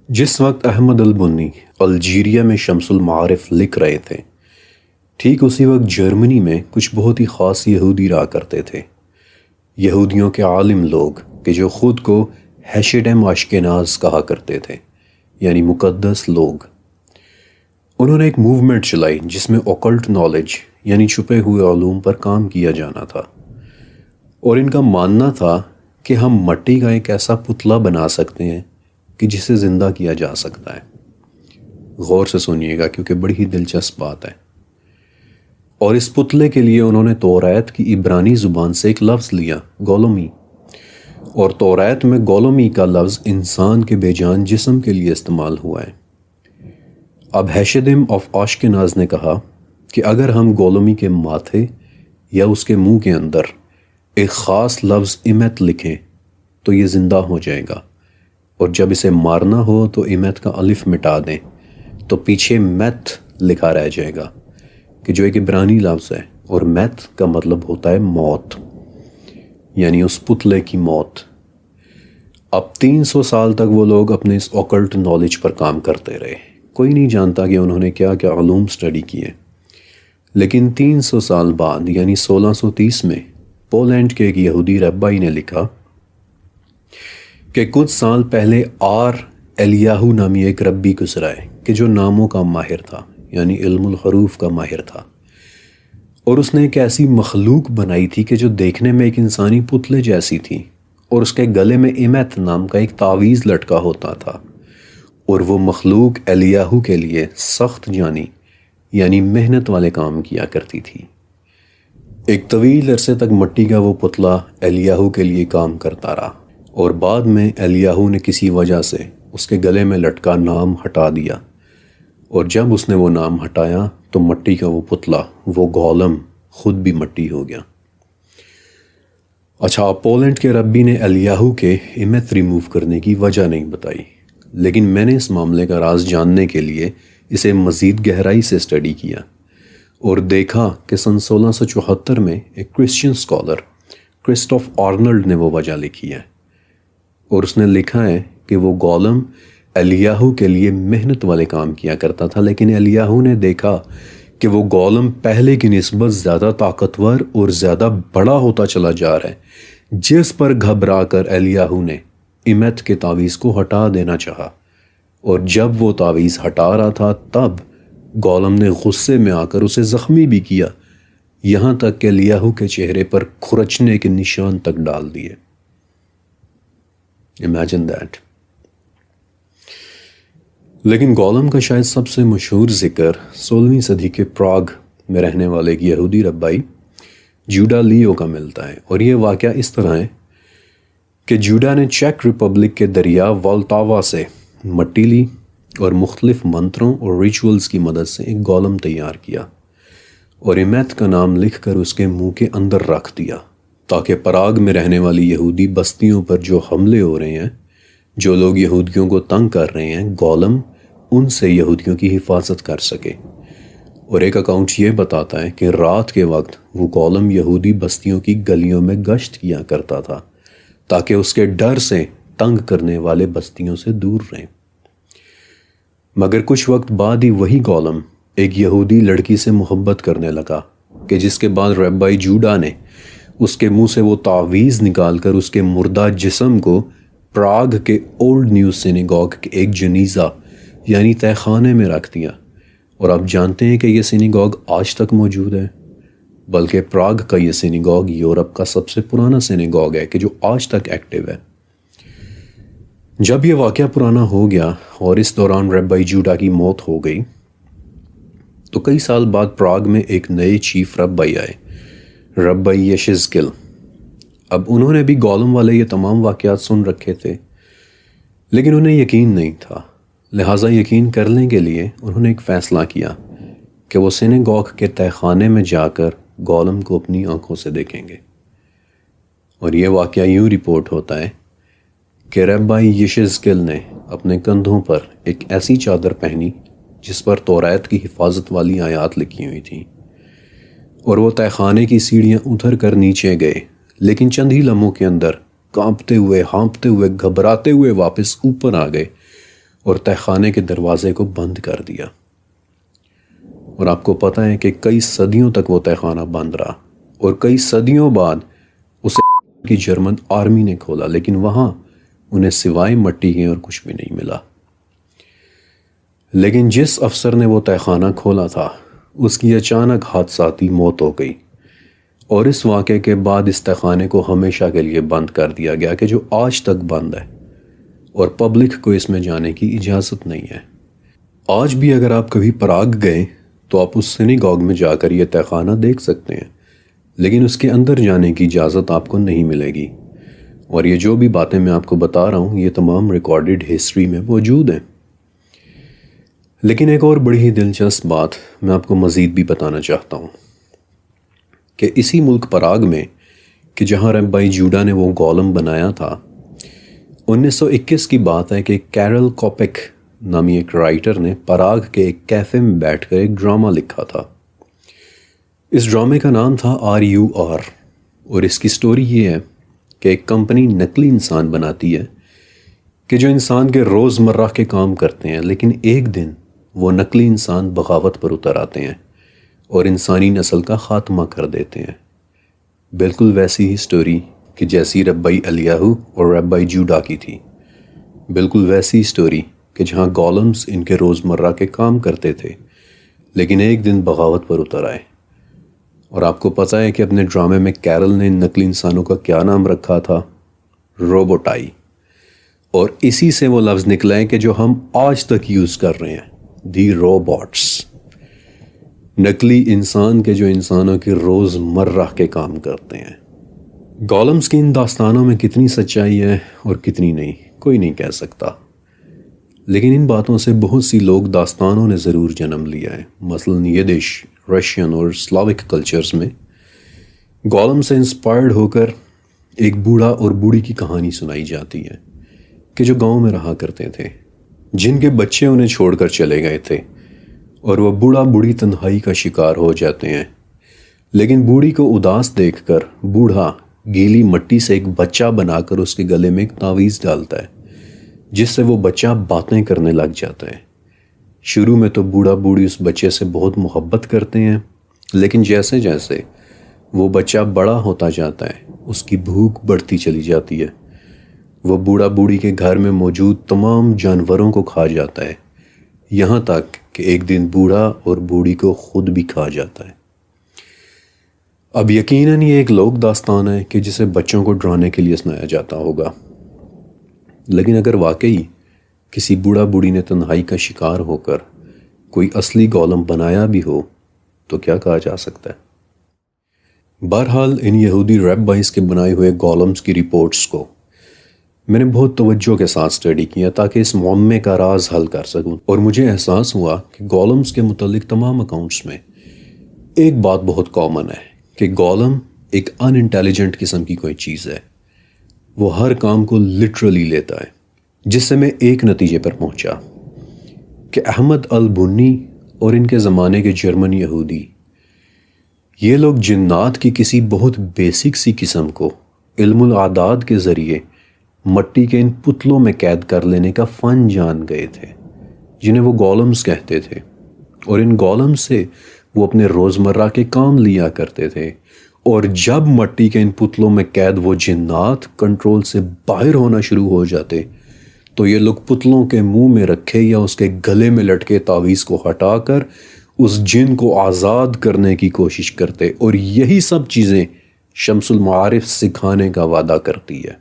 جس وقت احمد البنی الجیریا میں شمس المعارف لکھ رہے تھے، ٹھیک اسی وقت جرمنی میں کچھ بہت ہی خاص یہودی رہا کرتے تھے۔ یہودیوں کے عالم لوگ کہ جو خود کو ہیشیڈم اشکناز کہا کرتے تھے، یعنی مقدس لوگ۔ انہوں نے ایک موومنٹ چلائی جس میں اوکلٹ نالج یعنی چھپے ہوئے علوم پر کام کیا جانا تھا، اور ان کا ماننا تھا کہ ہم مٹی کا ایک ایسا پتلا بنا سکتے ہیں کہ جسے زندہ کیا جا سکتا ہے۔ غور سے سنیے گا کیونکہ بڑی ہی دلچسپ بات ہے۔ اور اس پتلے کے لیے انہوں نے توریت کی عبرانی زبان سے ایک لفظ لیا، گولومی، اور توریت میں گولومی کا لفظ انسان کے بے جان جسم کے لیے استعمال ہوا ہے۔ اب ہیشیڈم آف آشکناز نے کہا کہ اگر ہم گولومی کے ماتھے یا اس کے منہ کے اندر ایک خاص لفظ ایمت لکھیں تو یہ زندہ ہو جائے گا، اور جب اسے مارنا ہو تو ایمت کا الف مٹا دیں تو پیچھے میت لکھا رہ جائے گا، کہ جو ایک عبرانی لفظ ہے، اور میت کا مطلب ہوتا ہے موت، یعنی اس پتلے کی موت۔ اب 300 سال تک وہ لوگ اپنے اس اوکلٹ نالج پر کام کرتے رہے۔ کوئی نہیں جانتا کہ انہوں نے کیا کیا علوم سٹڈی کیے، لیکن 300 سال بعد یعنی 1630 میں پولینڈ کے ایک یہودی ربائی نے لکھا کہ کچھ سال پہلے الیاہو نامی ایک ربی گزرا ہے کہ جو ناموں کا ماہر تھا، یعنی علم الحروف کا ماہر تھا، اور اس نے ایک ایسی مخلوق بنائی تھی کہ جو دیکھنے میں ایک انسانی پتلے جیسی تھی، اور اس کے گلے میں ایمت نام کا ایک تعویذ لٹکا ہوتا تھا، اور وہ مخلوق الیاہو کے لیے سخت جانی یعنی محنت والے کام کیا کرتی تھی۔ ایک طویل عرصے تک مٹی کا وہ پتلا الیاہو کے لیے کام کرتا رہا، اور بعد میں الیاہو نے کسی وجہ سے اس کے گلے میں لٹکا نام ہٹا دیا، اور جب اس نے وہ نام ہٹایا تو مٹی کا وہ پتلا، وہ گولم، خود بھی مٹی ہو گیا۔ اچھا، پولینڈ کے ربی نے الیاہو کے ایمت ریموو کرنے کی وجہ نہیں بتائی، لیکن میں نے اس معاملے کا راز جاننے کے لیے اسے مزید گہرائی سے سٹڈی کیا، اور دیکھا کہ سن 1674 میں ایک کرسچین سکولر کرسٹوف آرنلڈ نے وہ وجہ لکھی ہے، اور اس نے لکھا ہے کہ وہ گولم الیاہو کے لیے محنت والے کام کیا کرتا تھا، لیکن الیاہو نے دیکھا کہ وہ گولم پہلے کی نسبت زیادہ طاقتور اور زیادہ بڑا ہوتا چلا جا رہا ہے، جس پر گھبرا کر الیاہو نے ایمت کے تعویذ کو ہٹا دینا چاہا، اور جب وہ تعویذ ہٹا رہا تھا تب گولم نے غصے میں آ کر اسے زخمی بھی کیا، یہاں تک کہ الیاہو کے چہرے پر کھرچنے کے نشان تک ڈال دیے۔ Imagine that. لیکن گولم کا شاید سب سے مشہور ذکر 16ویں صدی کے پراگ میں رہنے والے ایک یہودی ربائی جوڈا لیو کا ملتا ہے، اور یہ واقعہ اس طرح ہے کہ جوڈا نے چیک ریپبلک کے دریا والتاوا سے مٹی لی اور مختلف منتروں اور ریچولز کی مدد سے ایک گولم تیار کیا، اور ایمت کا نام لکھ کر اس کے منہ کے اندر رکھ دیا، تاکہ پراگ میں رہنے والی یہودی بستیوں پر جو حملے ہو رہے ہیں، جو لوگ یہودیوں کو تنگ کر رہے ہیں، گولم ان سے یہودیوں کی حفاظت کر سکے۔ اور ایک اکاؤنٹ یہ بتاتا ہے کہ رات کے وقت وہ گولم یہودی بستیوں کی گلیوں میں گشت کیا کرتا تھا، تاکہ اس کے ڈر سے تنگ کرنے والے بستیوں سے دور رہیں۔ مگر کچھ وقت بعد ہی وہی گولم ایک یہودی لڑکی سے محبت کرنے لگا، کہ جس کے بعد ربائی جوڈا نے اس کے منہ سے وہ تعویذ نکال کر اس کے مردہ جسم کو پراگ کے اولڈ نیو سینیگوگ کے ایک جنیزہ یعنی تہہ خانے میں رکھ دیا، اور آپ جانتے ہیں کہ یہ سینیگوگ آج تک موجود ہے، بلکہ پراگ کا یہ سینیگوگ یورپ کا سب سے پرانا سینیگوگ ہے کہ جو آج تک ایکٹیو ہے۔ جب یہ واقعہ پرانا ہو گیا اور اس دوران ربائی جوڈا کی موت ہو گئی، تو کئی سال بعد پراگ میں ایک نئے چیف ربائی آئے، ربائی یشزکیل۔ اب انہوں نے بھی گولم والے یہ تمام واقعات سن رکھے تھے، لیکن انہیں یقین نہیں تھا، لہٰذا یقین کرنے کے لیے انہوں نے ایک فیصلہ کیا کہ وہ سینیگوگ کے تہہ خانے میں جا کر گولم کو اپنی آنکھوں سے دیکھیں گے۔ اور یہ واقعہ یوں رپورٹ ہوتا ہے کہ ربائی یشزکیل نے اپنے کندھوں پر ایک ایسی چادر پہنی جس پر توریت کی حفاظت والی آیات لکھی ہوئی تھیں، اور وہ تہہ خانے کی سیڑھیاں اتر کر نیچے گئے، لیکن چند ہی لمحوں کے اندر کانپتے ہوئے، ہانپتے ہوئے، گھبراتے ہوئے واپس اوپر آ گئے، اور تہخانے کے دروازے کو بند کر دیا۔ اور آپ کو پتہ ہے کہ کئی صدیوں تک وہ تہخانہ بند رہا، اور کئی صدیوں بعد اسے کی جرمن آرمی نے کھولا، لیکن وہاں انہیں سوائے مٹی کے اور کچھ بھی نہیں ملا۔ لیکن جس افسر نے وہ تہخانہ کھولا تھا اس کی اچانک حادثاتی موت ہو گئی، اور اس واقعے کے بعد اس تہخانے کو ہمیشہ کے لیے بند کر دیا گیا، کہ جو آج تک بند ہے اور پبلک کو اس میں جانے کی اجازت نہیں ہے۔ آج بھی اگر آپ کبھی پراگ گئے تو آپ اس سینیگاگ میں جا کر یہ تہخانہ دیکھ سکتے ہیں، لیکن اس کے اندر جانے کی اجازت آپ کو نہیں ملے گی۔ اور یہ جو بھی باتیں میں آپ کو بتا رہا ہوں یہ تمام ریکارڈڈ ہسٹری میں موجود ہیں۔ لیکن ایک اور بڑی ہی دلچسپ بات میں آپ کو مزید بھی بتانا چاہتا ہوں کہ اسی ملک پراگ میں کہ جہاں ربائی جوڈا نے وہ گولم بنایا تھا، 1921 کی بات ہے کہ کیرل کوپک نامی ایک رائٹر نے پراگ کے ایک کیفے میں بیٹھ کر ایک ڈرامہ لکھا تھا۔ اس ڈرامے کا نام تھا RUR، اور اس کی سٹوری یہ ہے کہ ایک کمپنی نقلی انسان بناتی ہے کہ جو انسان کے روز مرہ کے کام کرتے ہیں، لیکن ایک دن وہ نقلی انسان بغاوت پر اتر آتے ہیں اور انسانی نسل کا خاتمہ کر دیتے ہیں۔ بالکل ویسی ہی سٹوری کہ جیسی ربائی الیاہو اور ربائی جوڈا کی تھی، بالکل ویسی سٹوری کہ جہاں گولمز ان کے روز مرہ کے کام کرتے تھے لیکن ایک دن بغاوت پر اتر آئے۔ اور آپ کو پتہ ہے کہ اپنے ڈرامے میں کیرل نے ان نقلی انسانوں کا کیا نام رکھا تھا؟ روبوٹائی۔ اور اسی سے وہ لفظ نکلا ہے کہ جو ہم آج تک یوز کر رہے ہیں، دی روبوٹس، نقلی انسان کے جو انسانوں کے روز مرہ کے کام کرتے ہیں۔ گولمز کی ان داستانوں میں کتنی سچائی ہے اور کتنی نہیں، کوئی نہیں کہہ سکتا، لیکن ان باتوں سے بہت سی لوگ داستانوں نے ضرور جنم لیا ہے۔ مثلاً یدش، رشین اور سلاوک کلچرز میں گولم سے انسپائرڈ ہو کر ایک بوڑھا اور بوڑھی کی کہانی سنائی جاتی ہے کہ جو گاؤں میں رہا کرتے تھے، جن کے بچے انہیں چھوڑ کر چلے گئے تھے، اور وہ بوڑھا بوڑھی تنہائی کا شکار ہو جاتے ہیں۔ لیکن بوڑھی کو اداس دیکھ کر بوڑھا گیلی مٹی سے ایک بچہ بنا کر اس کے گلے میں ایک تعویذ ڈالتا ہے، جس سے وہ بچہ باتیں کرنے لگ جاتا ہے۔ شروع میں تو بوڑھا بوڑھی اس بچے سے بہت محبت کرتے ہیں، لیکن جیسے جیسے وہ بچہ بڑا ہوتا جاتا ہے اس کی بھوک بڑھتی چلی جاتی ہے۔ وہ بوڑھا بوڑھی کے گھر میں موجود تمام جانوروں کو کھا جاتا ہے، یہاں تک کہ ایک دن بوڑھا اور بوڑھی کو خود بھی کھا جاتا ہے۔ اب یقیناً یہ ایک لوک داستان ہے کہ جسے بچوں کو ڈرانے کے لیے سنایا جاتا ہوگا، لیکن اگر واقعی کسی بوڑھا بوڑھی نے تنہائی کا شکار ہو کر کوئی اصلی گولم بنایا بھی ہو تو کیا کہا جا سکتا ہے؟ بہرحال ان یہودی ریبائز کے بنائے ہوئے گولمز کی رپورٹس کو میں نے بہت توجہ کے ساتھ اسٹڈی کیا تاکہ اس معمے کا راز حل کر سکوں، اور مجھے احساس ہوا کہ گولمز کے متعلق تمام اکاؤنٹس میں ایک بات بہت کامن ہے کہ گولم ایک ان انٹیلیجنٹ قسم کی کوئی چیز ہے۔ وہ ہر کام کو لٹرلی لیتا ہے، جس سے میں ایک نتیجے پر پہنچا کہ احمد البنی اور ان کے زمانے کے جرمن یہودی، یہ لوگ جنات کی کسی بہت بیسک سی قسم کو علم الاعداد کے ذریعے مٹی کے ان پتلوں میں قید کر لینے کا فن جان گئے تھے، جنہیں وہ گولمز کہتے تھے، اور ان گولمز سے وہ اپنے روزمرہ کے کام لیا کرتے تھے۔ اور جب مٹی کے ان پتلوں میں قید وہ جنات کنٹرول سے باہر ہونا شروع ہو جاتے تو یہ لوگ پتلوں کے منہ میں رکھے یا اس کے گلے میں لٹکے تعویذ کو ہٹا کر اس جن کو آزاد کرنے کی کوشش کرتے، اور یہی سب چیزیں شمس المعارف سکھانے کا وعدہ کرتی ہے۔